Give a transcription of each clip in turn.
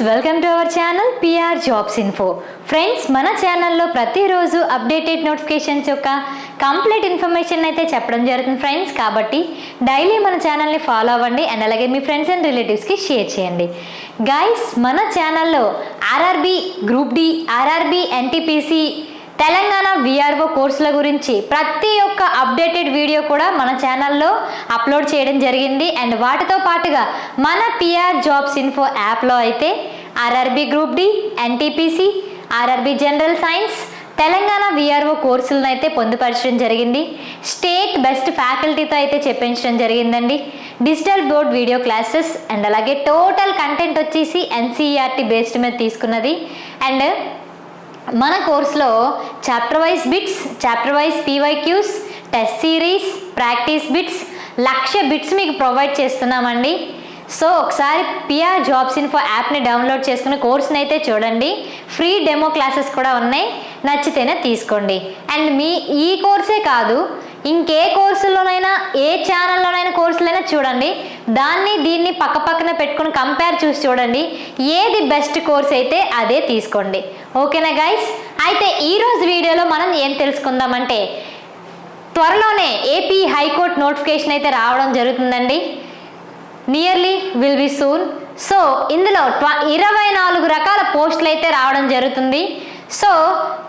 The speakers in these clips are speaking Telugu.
Welcome to our channel PR jobs info. Friends, మన ఛానల్లో ప్రతిరోజు అప్డేటెడ్ నోటిఫికేషన్స్ యొక్క కంప్లీట్ ఇన్ఫర్మేషన్ అయితే చెప్పడం జరుగుతుంది ఫ్రెండ్స్. కాబట్టి డైలీ మన ఛానల్ని ఫాలో అవ్వండి అండ్ అలాగే మీ ఫ్రెండ్స్ అండ్ రిలేటివ్స్కి షేర్ చేయండి. గైస్, మన ఛానల్లో RRB group D, RRB NTPC, Telangana VRO కోర్సుల గురించి ప్రతి ఒక్క అప్డేటెడ్ వీడియో కూడా మన ఛానల్లో అప్లోడ్ చేయడం జరిగింది. అండ్ వాటితో పాటుగా మన పిఆర్ జాబ్స్ ఇన్ఫో యాప్లో అయితే RRB group D, NTPC, RRB general science, Telangana VRO కోర్సులను అయితే పొందుపరచడం జరిగింది. స్టేట్ బెస్ట్ ఫ్యాకల్టీతో అయితే చెప్పించడం జరిగిందండి. Digital board video classes and అలాగే టోటల్ కంటెంట్ వచ్చేసి ఎన్సీఈఆర్టీ బేస్డ్ మీద తీసుకున్నది. అండ్ మన కోర్సులో chapter wise bits, chapter wise PYQs, test series, practice bits, 1,00,000 bits మీకు ప్రొవైడ్ చేస్తున్నామండి. సో ఒకసారి పిఆర్ జాబ్స్ ఇన్ఫో యాప్ని డౌన్లోడ్ చేసుకుని కోర్స్ని అయితే చూడండి. ఫ్రీ డెమో క్లాసెస్ కూడా ఉన్నాయి, నచ్చితేనే తీసుకోండి. అండ్ ఈ కోర్సే కాదు, ఇంకే కోర్సులోనైనా ఏ ఛానల్లోనైనా కోర్సులైనా చూడండి, దీన్ని పక్కన పెట్టుకుని కంపేర్ చూసి చూడండి, ఏది బెస్ట్ కోర్స్ అయితే అదే తీసుకోండి. ఓకేనా గైస్? అయితే ఈరోజు వీడియోలో మనం ఏం తెలుసుకుందామంటే, త్వరలోనే ఏపీ హైకోర్టు నోటిఫికేషన్ అయితే రావడం జరుగుతుందండి. Nearly will be soon. So ఇందులో 24 రకాల పోస్టులు అయితే రావడం జరుగుతుంది. సో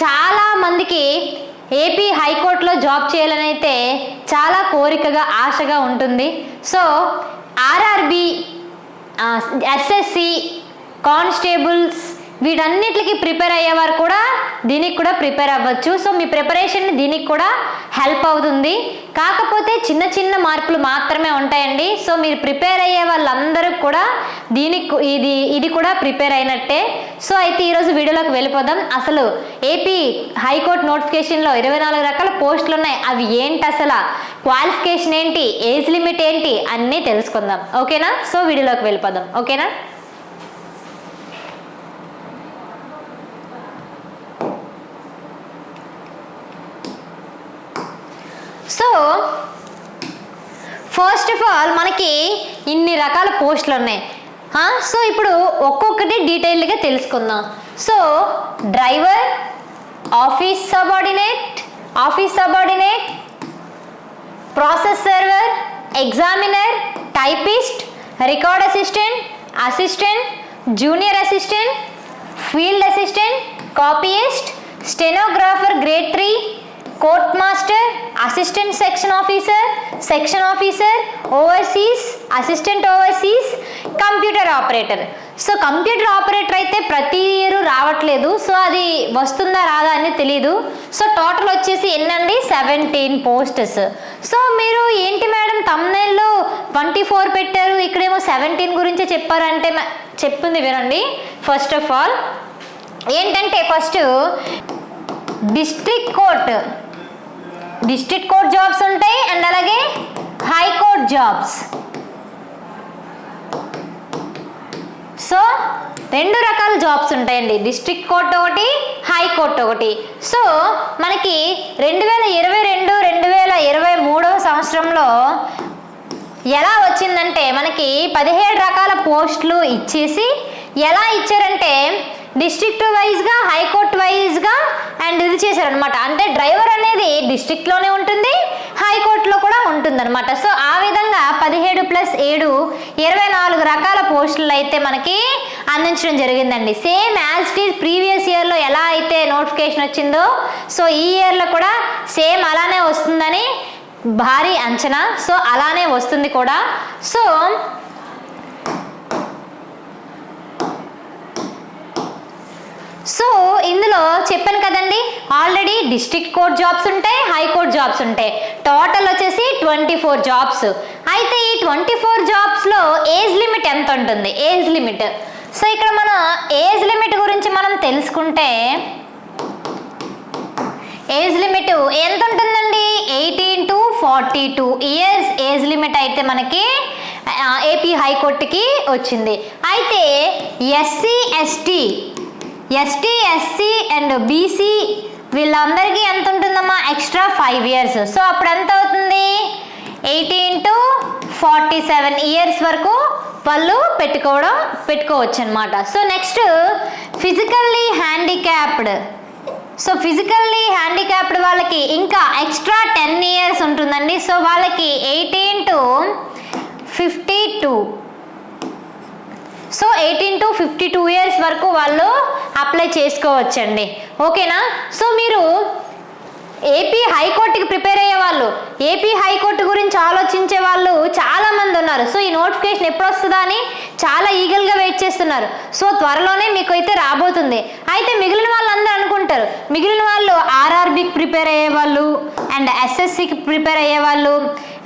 చాలా మందికి ఏపీ హైకోర్టులో జాబ్ చేయాలని అయితే చాలా కోరికగా, ఆశగా ఉంటుంది. సో ఆర్ఆర్బి, ఎస్ఎస్సి, కానిస్టేబుల్స్ వీటన్నిటికి ప్రిపేర్ అయ్యేవారు కూడా దీనికి కూడా ప్రిపేర్ అవ్వచ్చు. సో మీ ప్రిపరేషన్ దీనికి కూడా హెల్ప్ అవుతుంది. కాకపోతే చిన్న చిన్న మార్పులు మాత్రమే ఉంటాయండి. సో మీరు ప్రిపేర్ అయ్యే వాళ్ళందరూ కూడా ఇది కూడా ప్రిపేర్ అయినట్టే. సో అయితే ఈరోజు వీడియోలోకి వెళ్ళిపోదాం. అసలు ఏపీ హైకోర్టు నోటిఫికేషన్లో 24 రకాల పోస్టులు ఉన్నాయి. అవి ఏంటి, అసలు క్వాలిఫికేషన్ ఏంటి, ఏజ్ లిమిట్ ఏంటి అన్నీ తెలుసుకుందాం. ఓకేనా? సో వీడియోలోకి వెళ్ళిపోదాం. ఓకేనా? సో ఫస్ట్ ఆఫ్ ఆల్ మనకి ఇన్ని రకాల పోస్టులు ఉన్నాయి. సో ఇప్పుడు ఒక్కొక్కటి డీటెయిల్గా తెలుసుకుందాం. So driver, office subordinate, process server, examiner, typist, record assistant, junior assistant, field assistant, copyist, stenographer grade 3, court master, assistant section officer, overseas, assistant overseas, computer operator. So computer operator అయితే ప్రతి ఇయర్ రావట్లేదు. సో అది వస్తుందా రాదా అని తెలీదు. సో టోటల్ వచ్చేసి ఎన్నండి, 17 పోస్టెస్. సో మీరు ఏంటి మేడం థంబ్నెయిల్లో 24 పెట్టారు, ఇక్కడేమో 17 గురించి చెప్పారంటే చెప్పింది వినండి. ఫస్ట్ ఆఫ్ ఆల్ ఏంటంటే, ఫస్ట్ డిస్ట్రిక్ట్ కోర్ట్ జాబ్స్ ఉంటాయి అండ్ అలాగే హైకోర్ట్ జాబ్స్. సో 2 రకాల జాబ్స్ ఉంటాయండి, డిస్ట్రిక్ట్ కోర్ట్ ఒకటి, హైకోర్టు ఒకటి. సో మనకి 2022-2023 సంవత్సరంలో ఎలా వచ్చిందంటే, మనకి 17 రకాల పోస్టులు ఇచ్చేసి ఎలా ఇచ్చారంటే డిస్ట్రిక్ట్ వైజ్గా, హైకోర్టు వైజ్గా అండ్ ఇది చేశారనమాట. అంటే డ్రైవర్ అనేది డిస్ట్రిక్ట్లోనే ఉంటుంది, హైకోర్టులో కూడా ఉంటుందన్నమాట. సో ఆ విధంగా 17 + 7 24 రకాల పోస్టులు అయితే మనకి అందించడం జరిగిందండి. Same as it is previous ఇయర్లో ఎలా అయితే నోటిఫికేషన్ వచ్చిందో, సో ఈ ఇయర్లో కూడా సేమ్ అలానే వస్తుందని భారీ అంచనా. సో అలానే వస్తుంది కూడా. సో ఇందులో చెప్పాను కదండి, ఆల్రెడీ డిస్ట్రిక్ట్ కోర్ట్ జాబ్స్ ఉంటాయి, హైకోర్ట్ జాబ్స్ ఉంటాయి. టోటల్ వచ్చేసి 24 జాబ్స్. అయితే ఈ 24 జాబ్స్లో ఏజ్ లిమిట్ ఎంత ఉంటుంది? Age limit. సో ఇక్కడ మన ఏజ్ లిమిట్ గురించి మనం తెలుసుకుంటే, ఏజ్ లిమిట్ ఎంత ఉంటుందండి? 18 to 42 ఇయర్స్ ఏజ్ లిమిట్ అయితే మనకి ఏపీ హైకోర్టుకి వచ్చింది. అయితే ఎస్టీ, ఎస్సీ అండ్ బీసీ వీళ్ళందరికీ ఎంత ఉంటుందమ్మా? Extra 5 years. సో అప్పుడు ఎంత అవుతుంది? 18 to 47 ఇయర్స్ వరకు వాళ్ళు పెట్టుకోవచ్చు అనమాట. So next physically handicapped. So physically handicapped వాళ్ళకి ఇంకా ఎక్స్ట్రా 10 years ఉంటుందండి. సో వాళ్ళకి 18 to 52. సో 18 to 52 years వరకు వాళ్ళు అప్లై చేసుకోవచ్చండి. ఓకేనా? సో మీరు ఏపీ హైకోర్టుకి ప్రిపేర్ అయ్యే వాళ్ళు, ఏపీ హైకోర్టు గురించి ఆలోచించే వాళ్ళు చాలామంది ఉన్నారు. సో ఈ నోటిఫికేషన్ ఎప్పుడు వస్తుందా అని చాలా ఈగల్గా వెయిట్ చేస్తున్నారు. సో త్వరలోనే మీకు అయితే రాబోతుంది. అయితే మిగిలిన వాళ్ళందరూ అనుకుంటారు, మిగిలిన వాళ్ళు ఆర్ఆర్బీకి ప్రిపేర్ అయ్యే వాళ్ళు అండ్ ఎస్ఎస్సికి ప్రిపేర్ అయ్యే వాళ్ళు,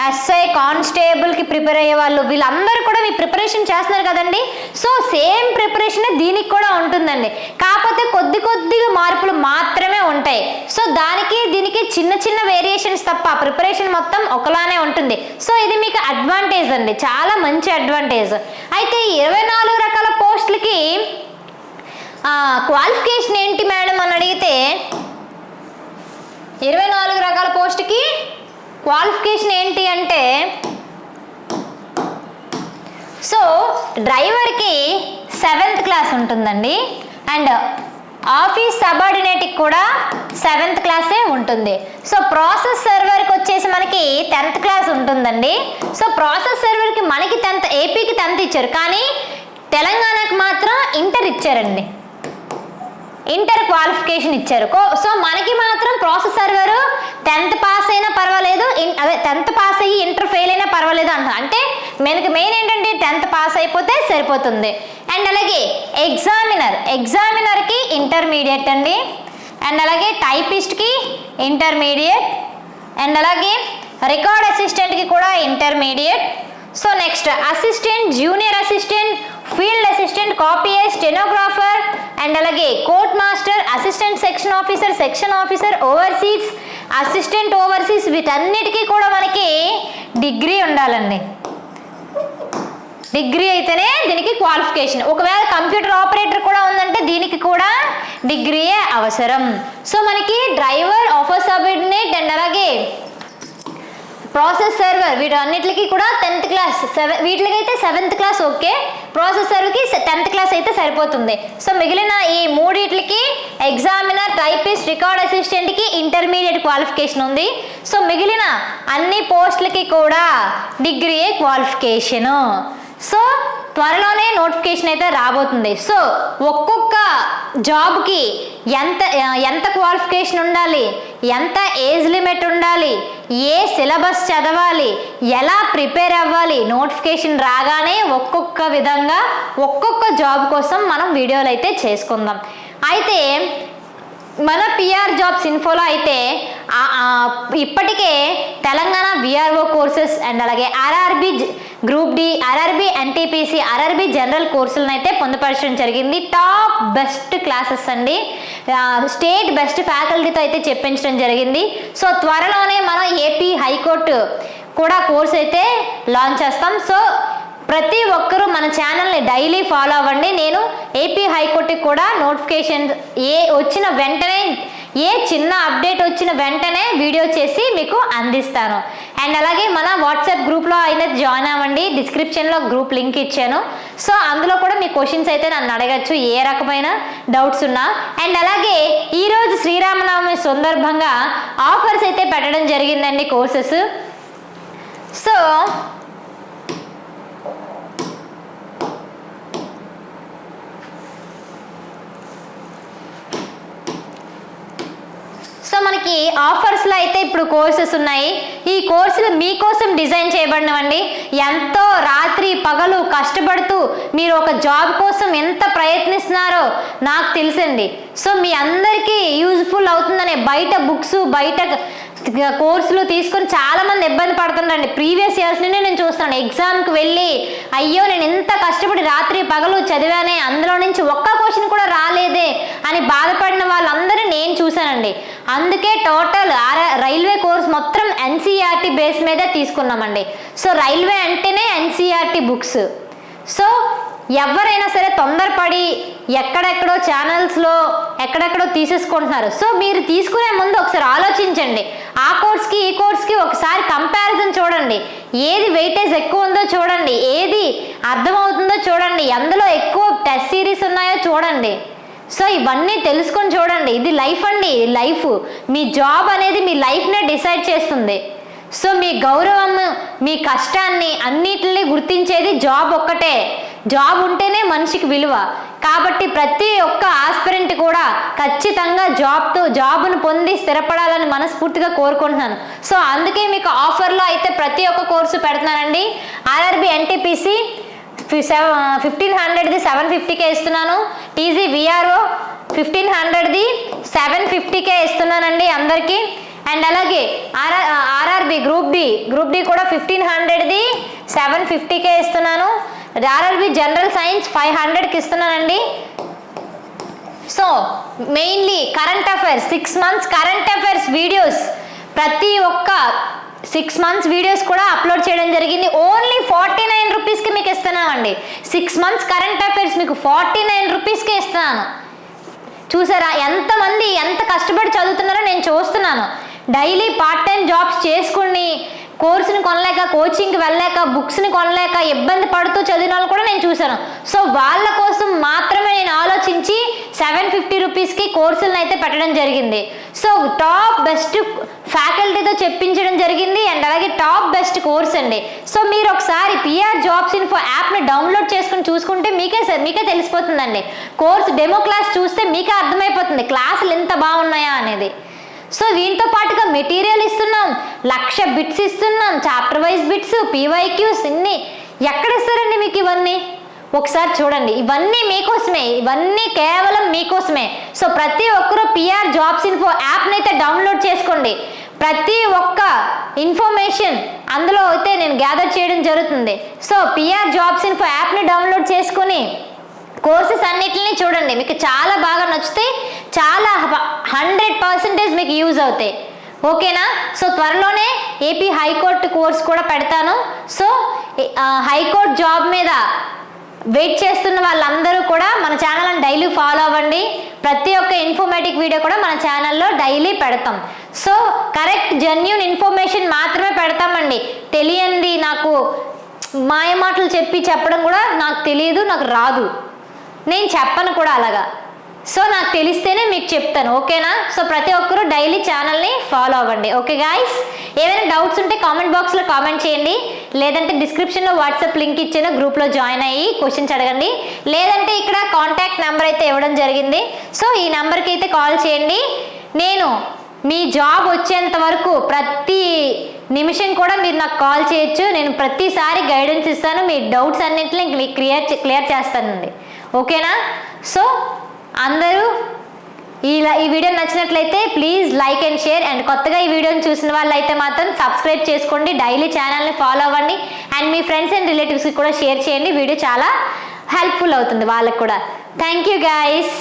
ఎస్ఐ కానిస్టేబుల్కి ప్రిపేర్ అయ్యే వాళ్ళు, వీళ్ళందరూ కూడా మీ ప్రిపరేషన్ చేస్తున్నారు కదండి. సో సేమ్ ప్రిపరేషన్ దీనికి కూడా ఉంటుందండి, కాకపోతే కొద్దిగా మార్పులు మాత్రమే ఉంటాయి. సో దీనికి చిన్న వేరియేషన్స్ తప్ప ప్రిపరేషన్ మొత్తం ఒకలానే ఉంటుంది. సో ఇది మీకు అడ్వాంటేజ్ అండి, చాలా మంచి అడ్వాంటేజ్. అయితే 24 రకాల పోస్టులకి క్వాలిఫికేషన్ ఏంటి మేడం అని అడిగితే, 24 రకాల పోస్టుకి క్వాలిఫికేషన్ ఏంటి అంటే, సో డ్రైవర్కి 7th క్లాస్ ఉంటుందండి అండ్ ఆఫీస్ సబార్డినేట్కి కూడా 7th క్లాసే ఉంటుంది. సో ప్రాసెస్ సర్వర్కి వచ్చేసి మనకి 10th క్లాస్ ఉంటుందండి. సో ప్రాసెస్ సర్వర్కి మనకి 10th, ఏపీకి 10th ఇచ్చారు, కానీ తెలంగాణకి మాత్రం ఇంటర్ ఇచ్చారండి, ఇంటర్ క్వాలిఫికేషన్ ఇచ్చారు. సో మనకి మాత్రం ప్రాసెస్ సర్వర్ 10th పాస్ అయినా పర్వాలేదు, అదే 10th పాస్ అయ్యి ఇంటర్ ఫెయిల్ అయినా పర్వాలేదు అంట. అంటే మనకి మెయిన్ ఏంటంటే 10th పాస్ అయిపోతే సరిపోతుంది. అండ్ అలాగే ఎగ్జామినర్కి ఇంటర్మీడియట్ అండి, అండ్ అలాగే టైపిస్ట్కి ఇంటర్మీడియట్, అండ్ అలాగే రికార్డ్ అసిస్టెంట్కి కూడా intermediate. So next assistant, junior assistant, field assistant, copier, stenographer, and అలాగే court master, assistant section officer, overseas, assistant overseas, వీటన్నిటికీ కూడా మనకి డిగ్రీ ఉండాలండి. డిగ్రీ అయితేనే దీనికి క్వాలిఫికేషన్. ఒకవేళ కంప్యూటర్ ఆపరేటర్ కూడా ఉందంటే దీనికి కూడా డిగ్రీయే అవసరం. సో మనకి డ్రైవర్, ఆఫీస్ సబార్డినేట్ అండ్ అలాగే ప్రాసెస్ సర్వర్ వీటన్నిటికి కూడా 10th క్లాస్, వీటికైతే 7th క్లాస్ ఓకే, ప్రాసెస్ సర్వర్కి 10th క్లాస్ అయితే సరిపోతుంది. సో మిగిలిన ఈ మూడిట్లకి ఎగ్జామినర్, టైపిస్ట్, రికార్డ్ అసిస్టెంట్కి ఇంటర్మీడియట్ క్వాలిఫికేషన్ ఉంది. సో మిగిలిన అన్ని పోస్టులకి కూడా డిగ్రీయే క్వాలిఫికేషను. సో త్వరలోనే నోటిఫికేషన్ అయితే రాబోతుంది. సో ఒక్కొక్క జాబ్కి ఎంత క్వాలిఫికేషన్ ఉండాలి, ఎంత ఏజ్ లిమిట్ ఉండాలి, ఏ సిలబస్ చదవాలి, ఎలా ప్రిపేర్ అవ్వాలి, నోటిఫికేషన్ రాగానే ఒక్కొక్క విధంగా ఒక్కొక్క జాబ్ కోసం మనం వీడియోలు అయితే చేసుకుందాం. అయితే మన పిఆర్ జాబ్స్ ఇన్ఫోలో అయితే ఇప్పటికే తెలంగాణ విఆర్ఓ కోర్సెస్ అండ్ అలాగే RRB group D, RRB NTPC, RRB general కోర్సులను అయితే పొందుపరచడం జరిగింది. టాప్ బెస్ట్ క్లాసెస్ అండి, స్టేట్ బెస్ట్ ఫ్యాకల్టీతో అయితే చెప్పించడం జరిగింది. సో త్వరలోనే మనం ఏపీ హైకోర్టు కూడా కోర్స్ అయితే లాంచ్ చేస్తాం. సో ప్రతి ఒక్కరూ మన ఛానల్ని డైలీ ఫాలో అవ్వండి. నేను ఏపీ హైకోర్టుకి కూడా నోటిఫికేషన్ వచ్చిన వెంటనే, ఏ చిన్న అప్డేట్ వచ్చిన వెంటనే వీడియో చేసి మీకు అందిస్తాను. అండ్ అలాగే మన వాట్సాప్ గ్రూప్లో అయితే జాయిన్ అవ్వండి, డిస్క్రిప్షన్లో గ్రూప్ లింక్ ఇచ్చాను. సో అందులో కూడా మీ క్వశ్చన్స్ అయితే నన్ను అడగచ్చు, ఏ రకమైన డౌట్స్ ఉన్నా. అండ్ అలాగే ఈరోజు శ్రీరామనవమి సందర్భంగా ఆఫర్స్ అయితే పెట్టడం జరిగిందండి కోర్సెస్. సో మనకి ఆఫర్స్లో అయితే ఇప్పుడు కోర్సెస్ ఉన్నాయి. ఈ కోర్సులు మీకోసం డిజైన్ చేయబడినవండి. ఎంతో రాత్రి పగలు కష్టపడుతూ మీరు ఒక జాబ్ కోసం ఎంత ప్రయత్నిస్తున్నారో నాకు తెలుసండి. సో మీ అందరికీ యూజ్ఫుల్ అవుతుందనే బయట బుక్స్, బయట కోర్సులు తీసుకొని చాలామంది ఇబ్బంది పడుతున్నారండి. ప్రీవియస్ ఇయర్స్ నుండి నేను చూస్తున్నాను, ఎగ్జామ్కి వెళ్ళి అయ్యో నేను ఎంత కష్టపడి రాత్రి పగలు చదివానే, అందులో నుంచి ఒక్క క్వశ్చన్ కూడా రాలేదే అని బాధపడిన వాళ్ళందరూ నేను చూశానండి. అందుకే టోటల్ రైల్వే కోర్స్ మొత్తం ఎన్సీఆర్టీ బేస్ మీదే తీసుకున్నామండి. సో రైల్వే అంటేనే ఎన్సీఆర్టీ బుక్స్. సో ఎవరైనా సరే తొందరపడి ఎక్కడెక్కడో ఛానల్స్లో ఎక్కడెక్కడో తీసేసుకుంటున్నారు. సో మీరు తీసుకునే ముందు ఒకసారి ఆలోచించండి. ఆ కోర్స్కి ఈ కోర్స్కి ఒకసారి కంపారిజన్ చూడండి. ఏది వెయిటేజ్ ఎక్కువ ఉందో చూడండి, ఏది అర్థమవుతుందో చూడండి, ఎందులో ఎక్కువ టెస్ట్ సిరీస్ ఉన్నాయో చూడండి. సో ఇవన్నీ తెలుసుకొని చూడండి. ఇది లైఫ్ అండి, లైఫ్. మీ జాబ్ అనేది మీ లైఫ్నే డిసైడ్ చేస్తుంది. సో మీ గౌరవం, మీ కష్టాన్ని అన్నిటిని గుర్తించేది జాబ్ ఒక్కటే. జాబ్ ఉంటేనే మనిషికి విలువ. కాబట్టి ప్రతి ఒక్క ఆస్పిరెంట్ కూడా ఖచ్చితంగా జాబ్ను పొంది స్థిరపడాలని మనస్ఫూర్తిగా కోరుకుంటున్నాను. సో అందుకే మీకు ఆఫర్లో అయితే ప్రతి ఒక్క కోర్సు పెడుతున్నానండి. ఆర్ఆర్బి ఎన్టీపీసీ 1500ది 750K ఇస్తున్నాను. టీజీ విఆర్ఓ 1500ది 750K ఇస్తున్నానండి అందరికీ. అండ్ అలాగే ఆర్ఆర్బి గ్రూప్ డి కూడా 1500ది 750K ఇస్తున్నాను. ఆర్ఆర్బి జనరల్ సైన్స్ 500కి ఇస్తున్నానండి. So mainly current affairs 6 months current affairs videos ప్రతి ఒక్క 6 months వీడియోస్ కూడా అప్లోడ్ చేయడం జరిగింది. ఓన్లీ 49 రూపీస్కి మీకు ఇస్తున్నామండి. 6 months కరెంట్ అఫైర్స్ మీకు 49 రూపీస్కే ఇస్తున్నాను. చూసారా ఎంతమంది ఎంత కష్టపడి చదువుతున్నారో నేను చూస్తున్నాను. డైలీ పార్ట్ టైం జాబ్స్ చేసుకుని కోర్సుని కొనలేక, కోచింగ్కి వెళ్ళలేక, బుక్స్ని కొనలేక ఇబ్బంది పడుతూ చదివిన వాళ్ళు కూడా నేను చూశాను. సో వాళ్ళ కోసం మాత్రమే నేను ఆలోచించి 750 రూపీస్కి కోర్సులను అయితే పెట్టడం జరిగింది. సో టాప్ బెస్ట్ ఫ్యాకల్టీతో చెప్పించడం జరిగింది. అండ్ అలాగే టాప్ బెస్ట్ కోర్స్ అండి. సో మీరు ఒకసారి పిఆర్ జాబ్స్ ఇన్ఫో యాప్ని డౌన్లోడ్ చేసుకుని చూసుకుంటే మీకే తెలిసిపోతుందండి. కోర్స్ డెమో క్లాస్ చూస్తే మీకే అర్థమైపోతుంది క్లాసులు ఎంత బాగున్నాయా అనేది. సో దీంతో పాటుగా మెటీరియల్ ఇస్తున్నాం, 1,00,000 బిట్స్ ఇస్తున్నాం, చాప్టర్ వైజ్ బిట్స్, పీవైక్యూస్, ఇన్ని ఎక్కడ ఇస్తారండి మీకు ఇవన్నీ? ఒకసారి చూడండి. ఇవన్నీ మీకోసమే, ఇవన్నీ కేవలం మీకోసమే. సో ప్రతి ఒక్కరూ పిఆర్ జాబ్స్ ఇన్ఫో యాప్ని అయితే డౌన్లోడ్ చేసుకోండి. ప్రతి ఒక్క ఇన్ఫర్మేషన్ అందులో అయితే నేను గ్యాదర్ చేయడం జరుగుతుంది. సో పిఆర్ జాబ్స్ ఇన్ఫో యాప్ని డౌన్లోడ్ చేసుకొని కోర్సెస్ అన్నిటిని చూడండి. మీకు చాలా బాగా నచ్చితే చాలా 100% మీకు యూజ్ అవుతాయి. ఓకేనా? సో త్వరలోనే ఏపీ హైకోర్టు కోర్స్ కూడా పెడతాను. సో హైకోర్టు జాబ్ మీద వెయిట్ చేస్తున్న వాళ్ళందరూ కూడా మన ఛానల్ని డైలీ ఫాలో అవ్వండి. ప్రతి ఒక్క ఇన్ఫర్మేటివ్ వీడియో కూడా మన ఛానల్లో డైలీ పెడతాం. సో కరెక్ట్ జెన్యూన్ ఇన్ఫర్మేషన్ మాత్రమే పెడతామండి. తెలియంది నాకు మాయమాటలు చెప్పడం కూడా నాకు తెలియదు, నాకు రాదు, నేను చెప్పను కూడా అలాగా. సో నాకు తెలిస్తేనే మీకు చెప్తాను. ఓకేనా? సో ప్రతి ఒక్కరూ డైలీ ఛానల్ని ఫాలో అవ్వండి. ఓకే గాయ్స్, ఏమైనా డౌట్స్ ఉంటే కామెంట్ బాక్స్లో కామెంట్ చేయండి. లేదంటే డిస్క్రిప్షన్లో వాట్సాప్ లింక్ ఇచ్చిన గ్రూప్లో జాయిన్ అయ్యి క్వశ్చన్స్ అడగండి. లేదంటే ఇక్కడ కాంటాక్ట్ నెంబర్ అయితే ఇవ్వడం జరిగింది. సో ఈ నెంబర్కి అయితే కాల్ చేయండి. నేను మీ జాబ్ వచ్చేంత వరకు ప్రతి నిమిషం కూడా మీరు నాకు కాల్ చేయొచ్చు. నేను ప్రతిసారి గైడెన్స్ ఇస్తాను. మీ డౌట్స్ అన్నింటినీ క్లియర్ చేస్తానండి. ఓకేనా? సో అందరూ ఈ వీడియో నచ్చినట్లయితే please like and share. And కొత్తగా ఈ వీడియోని చూసిన వాళ్ళైతే మాత్రం సబ్స్క్రైబ్ చేసుకోండి, డైలీ ఛానల్ని ఫాలో అవ్వండి. అండ్ మీ ఫ్రెండ్స్ అండ్ రిలేటివ్స్కి కూడా షేర్ చేయండి. వీడియో చాలా హెల్ప్ఫుల్ అవుతుంది వాళ్ళకి కూడా. Thank you guys.